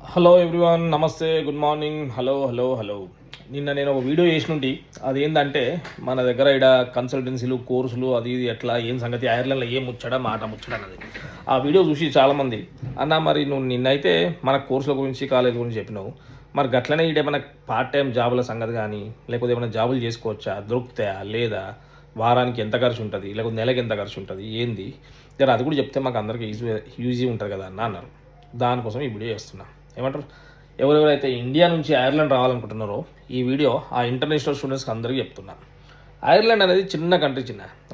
Hello everyone, నమస్తే, good morning. Hello. నిన్న నేను ఒక వీడియో చేసినుండి. అదేంటంటే మన దగ్గర ఇక్కడ కన్సల్టెన్సీలు కోర్సులు అది ఇది ఎట్లా ఏం సంగతి, ఐర్లాండ్లో ఏం మాట ముచ్చడ అన్నది. ఆ వీడియో చూసి చాలామంది అన్న మరి నువ్వు నిన్నైతే మన కోర్సుల గురించి కాలేజ్ గురించి చెప్పినావు, మరి గట్లనే ఇటు ఏమైనా పార్ట్ టైం జాబుల సంగతి కానీ లేకపోతే ఏమైనా జాబులు చేసుకోవచ్చా, దొరుకుతాయా లేదా, వారానికి ఎంత ఖర్చు ఉంటుంది లేకపోతే నెలకి ఎంత ఖర్చు ఉంటుంది ఏంది జర అది కూడా చెప్తే మాకు అందరికీ ఈజీ ఉంటుంది కదా అన్న అన్నారు. దానికోసం ఈ వీడియో చేస్తున్నా. ఏమంటారు, ఎవరెవరైతే ఇండియా నుంచి ఐర్లాండ్ రావాలనుకుంటున్నారో ఈ వీడియో ఆ ఇంటర్నేషనల్ స్టూడెంట్స్కి అందరికీ చెప్తున్నాను. ఐర్లాండ్ అనేది చిన్న కంట్రీ,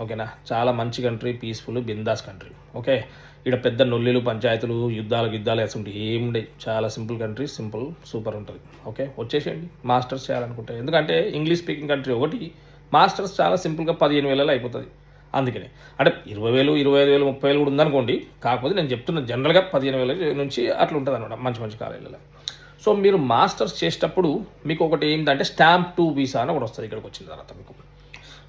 ఓకేనా, చాలా మంచి country, peaceful bindaas country. Okay, ఇక్కడ పెద్ద నొల్లిలు పంచాయతీలు యుద్ధాలు వేస్తుంటే ఏముండే, చాలా సింపుల్ కంట్రీ, సూపర్ ఉంటుంది. ఓకే, వచ్చేసేయండి మాస్టర్స్ చేయాలనుకుంటే. ఎందుకంటే ఇంగ్లీష్ స్పీకింగ్ కంట్రీ ఒకటి, మాస్టర్స్ చాలా సింపుల్గా 15,000 అయిపోతుంది. అందుకనే అంటే 20,000, 25,000, 30,000 కూడా ఉందనుకోండి. కాకపోతే నేను చెప్తున్న జనరల్గా 15,000 నుంచి అట్లా ఉంటుంది అనమాట మంచి కాలేజీలలో. సో మీరు మాస్టర్స్ చేసేటప్పుడు మీకు ఒకటి ఏంటంటే స్టాంప్ 2 వీసా అని ఒకటి వస్తుంది ఇక్కడికి వచ్చిన తర్వాత మీకు.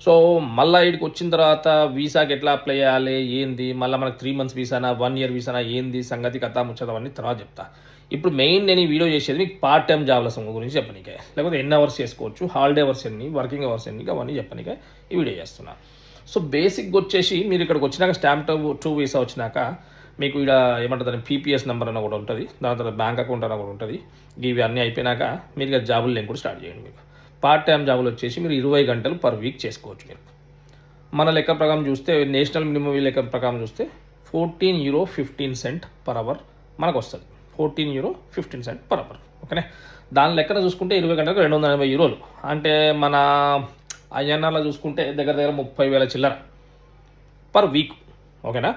సో మళ్ళీ ఇక్కడికి వచ్చిన తర్వాత వీసాకి ఎట్లా అప్లై చేయాలి ఏంది, మళ్ళీ మనకు 3 months వీసానా 1 year వీసానా ఏంది సంగతి కథ ముచ్చదవన్నీ తర్వాత చెప్తా. ఇప్పుడు మెయిన్ నేను ఈ వీడియో చేసేది మీకు పార్ట్ టైం జాబ్ల గురించి చెప్పనీకే, లేకపోతే ఎన్ని అవర్స్ చేసుకోవచ్చు, హాలిడే అవర్స్ ఎన్ని, వర్కింగ్ అవర్స్ ఎన్ని, అవన్నీ చెప్పనీకే ఈ వీడియో చేస్తున్నా. సో బేసిక్గా వచ్చేసి మీరు ఇక్కడికి వచ్చినాక స్టాంప్ 2 వీసా వచ్చినాక మీకు ఇక్కడ ఏమంటుంది పీపీఎస్ నెంబర్ అని ఒకటి ఉంటుంది, దాని తర్వాత బ్యాంక్ అకౌంట్ అని ఒకటి ఉంటుంది. ఇవి అన్నీ అయిపోయినాక మీరు ఇక జాబులు నేను కూడా స్టార్ట్ చేయండి. మీకు పార్ట్ టైం జాబులు వచ్చేసి మీరు 20 గంటలు పర్ వీక్ చేసుకోవచ్చు. మీరు మన లెక్క ప్రకారం చూస్తే, నేషనల్ మినిమం లెక్క ప్రకారం చూస్తే €14.15 పర్ అవర్ మనకు వస్తుంది. €14.15 పర్ అవర్. ఓకేనే, దాని లెక్కన చూసుకుంటే 20 గంటలకు €280. అంటే మన ఐఎన్ఆర్లో చూసుకుంటే దగ్గర 30,000 చిల్లర పర్ వీక్. ఓకేనా,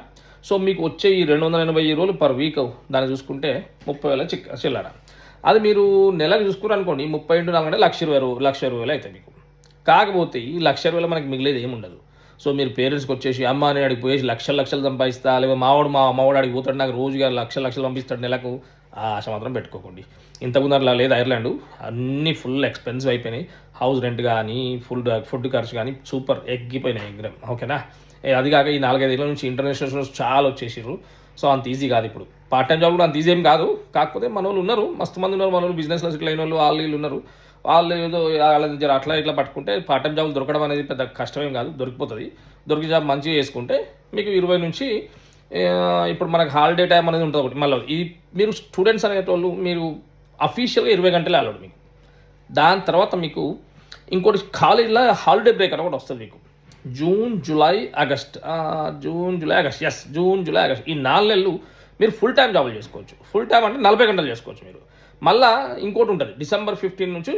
సో మీకు వచ్చే ఈ €280 పర్ వీక్ దాన్ని చూసుకుంటే 30,000 చిల్లర. అది మీరు నెలకు చూసుకున్నారు అనుకోండి, 30 into 4 అంటే ₹1,20,000 అవుతాయి మీకు. కాకపోతే ఈ ₹1,20,000 మనకి మిగిలేదు ఏముండదు. సో మీరు పేరెంట్స్కి వచ్చేసి అమ్మ నేను అడిగి పోయేసి లక్షలు సంపాదిస్తా, లేకపోతే మావాడు అడిగి పోతాడు నాకు రోజుగా లక్షలు పంపిస్తాడు నెలకు, ఆ ఆశ మాత్రం పెట్టుకోకండి. ఇంతకుముందు అట్లా లేదు ఐర్లాండ్. అన్నీ ఫుల్ ఎక్స్పెన్సివ్ అయిపోయినాయి. హౌస్ రెంట్ కానీ ఫుడ్ ఖర్చు కానీ సూపర్ ఎగ్గిపోయినాయి ఎగ్రం. ఓకేనా, అది కాక ఈ 4-5 ఏళ్ళ నుంచి ఇంటర్నేషనల్ స్టూడెంట్స్ చాలా వచ్చేసారు. సో అంత ఈజీ కాదు ఇప్పుడు. పార్ట్ టైం జాబ్ కూడా అంత ఈజీ ఏం కాదు. కాకపోతే మన వాళ్ళు ఉన్నారు, మస్తు మంది ఉన్నారు, మన వాళ్ళు బిజినెస్లో సెటిల్ అయిన వాళ్ళు వీళ్ళు ఉన్నారు. వాళ్ళు ఏదో వాళ్ళ దగ్గర అట్లా ఇట్లా పట్టుకుంటే పార్ట్ టైం జాబులు దొరకడం అనేది పెద్ద కష్టమేం కాదు, దొరికిపోతుంది. దొరికి జాబ్ మంచిగా చేసుకుంటే మీకు 20 నుంచి ఇప్పుడు మనకు హాలిడే టైం అనేది ఉంటుంది ఒకటి. మళ్ళీ ఈ మీరు స్టూడెంట్స్ అనేటోళ్ళు మీరు అఫీషియల్గా 20 గంటలే అలవాడు మీకు. దాని తర్వాత మీకు ఇంకోటి కాలేజీలో హాలిడే బ్రేక్ అని ఒకటి వస్తుంది మీకు. జూన్ జూలై ఆగస్ట్ ఈ 4 నెలలు మీరు ఫుల్ టైం జాబులు చేసుకోవచ్చు. ఫుల్ టైం అంటే 40 గంటలు చేసుకోవచ్చు మీరు. మళ్ళీ ఇంకోటి ఉంటుంది December 15 నుంచి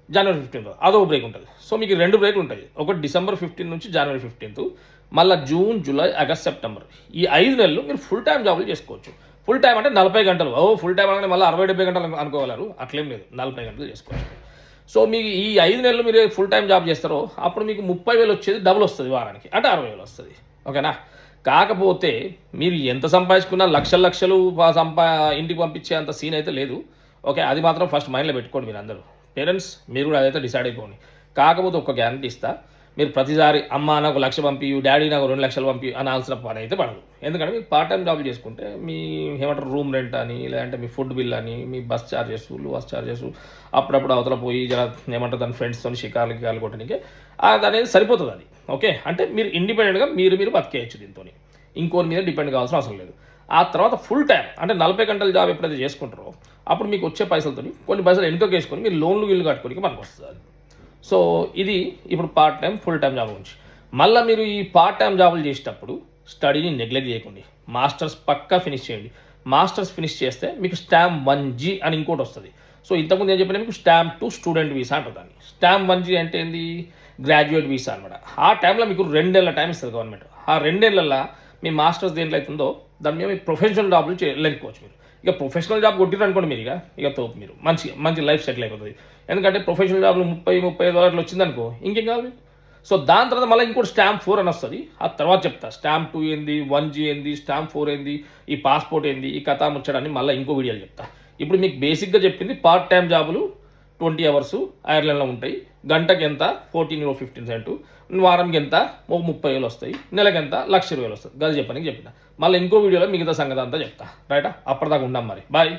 January 15 అదొక బ్రేక్ ఉంటుంది. సో మీకు 2 బ్రేక్లు ఉంటాయి. ఒకటి December 15 నుంచి January 15, మళ్ళీ జూన్ జూలై ఆగస్ట్ సెప్టెంబర్ ఈ 5 నెలలు మీరు ఫుల్ టైం జాబులు చేసుకోవచ్చు. ఫుల్ టైం అంటే 40 గంటలు. ఫుల్ టైం అంటే మళ్ళీ 60-70 గంటలు అనుకోగలరు, అట్లేం లేదు, 40 గంటలు చేసుకోవచ్చు. సో మీకు ఈ 5 నెలలు మీరు ఫుల్ టైం జాబ్ చేస్తారో అప్పుడు మీకు 30,000 వచ్చేది డబుల్ వస్తుంది వారానికి, అంటే 60,000 వస్తుంది. ఓకేనా, కాకపోతే మీరు ఎంత సంపాదించుకున్నా లక్షలు ఇంటికి పంపించే అంత సీన్ అయితే లేదు. ఓకే, అది మాత్రం ఫస్ట్ మైండ్లో పెట్టుకోండి మీరు అందరూ. పేరెంట్స్ మీరు కూడా అదైతే డిసైడ్ అయిపోండి. కాకపోతే ఒక గ్యారంటీ ఇస్తా, మీరు ప్రతిసారి అమ్మ నాకు 1,00,000 పంపి, డాడీ నాకు 2,00,000 పంపి అనాల్సిన పని అయితే పడదు. ఎందుకంటే మీకు పార్ట్ టైం జాబ్ చేసుకుంటే మీ ఏమంటారు రూమ్ రెంట్ అని, లేదంటే మీ ఫుడ్ బిల్ అని, మీ బస్ ఛార్జెస్ అప్పుడప్పుడు అవతల పోయి జర ఏమంటారు దాని ఫ్రెండ్స్తో షికార్లు కొట్టడానికి అది అనేది సరిపోతుంది. అది ఓకే, అంటే మీరు ఇండిపెండెంట్గా మీరు బతికేయచ్చు దీంతో, ఇంకోరి మీద డిపెండ్ కావాల్సిన అవసరం లేదు. ఆ తర్వాత ఫుల్ టైం అంటే 40 గంటల జాబ్ ఎప్పుడైతే చేసుకుంటారో అప్పుడు మీకు వచ్చే పైసలతో కొన్ని పైసలు వెనుకకు వేసుకొని మీరు లోన్లు కట్టుకోనికి మనకు వస్తుంది అది. సో ఇది ఇప్పుడు part time full time job గురించి. మళ్ళీ మీరు ఈ పార్ట్ టైం జాబులు చేసేటప్పుడు స్టడీని నెగ్లెక్ట్ చేయకండి. మాస్టర్స్ పక్కా ఫినిష్ చేయండి. మాస్టర్స్ ఫినిష్ చేస్తే మీకు స్టాంప్ 1G అని ఇంకోటి వస్తుంది. సో ఇంతకుముందు ఏం చెప్పినా మీకు స్టాంప్ 2 స్టూడెంట్ వీసా అంటారు దాన్ని. స్టాంప్ 1G అంటే ఏంది, గ్రాడ్యుయేట్ వీసా అనమాట. ఆ టైంలో మీకు 2 ఏళ్ళ టైం ఇస్తుంది గవర్నమెంట్. ఆ 2 ఏళ్ళల్లో మీ మాస్టర్స్ దేంట్లో అవుతుందో దాని మీద మీరు ప్రొఫెషనల్ జాబులు లెంకోవచ్చు. మీరు ఇక ప్రొఫెషనల్ జాబ్ కొట్టిరు అనుకోండి, మీరు ఇక తోపు మీరు మంచి లైఫ్ సెటిల్ అయిపోతుంది. ఎందుకంటే ప్రొఫెషనల్ జాబ్లు 30-35 వచ్చిందనుకో ఇంకేం కావాలి మీకు. సో దాని తర్వాత మళ్ళీ ఇంకోటి స్టాంప్ 4 అని వస్తుంది. ఆ తర్వాత చెప్తా స్టాంప్ 2 ఏంది, 1G ఏంది, స్టాంప్ 4 ఏంది, ఈ పాస్పోర్ట్ ఏంది, ఈ కథ ముచ్చడాన్ని మళ్ళీ ఇంకో వీడియోలు చెప్తా. ఇప్పుడు మీకు బేసిక్గా చెప్పింది పార్ట్ టైం జాబులు 20 hours ఐర్లాండ్లో ఉంటాయి. గంటకి ఎంత €14.15, వారంకి ఎంత 30,000 వస్తాయి, నెలకి ఎంత ₹1,20,000 వస్తుంది. గది చెప్పడానికి చెప్పిన. మళ్ళీ ఇంకో వీడియోలో మిగతా సంగతి అంతా చెప్తా. రైటా, అప్పటిదాకా ఉండం మరి. బాయ్.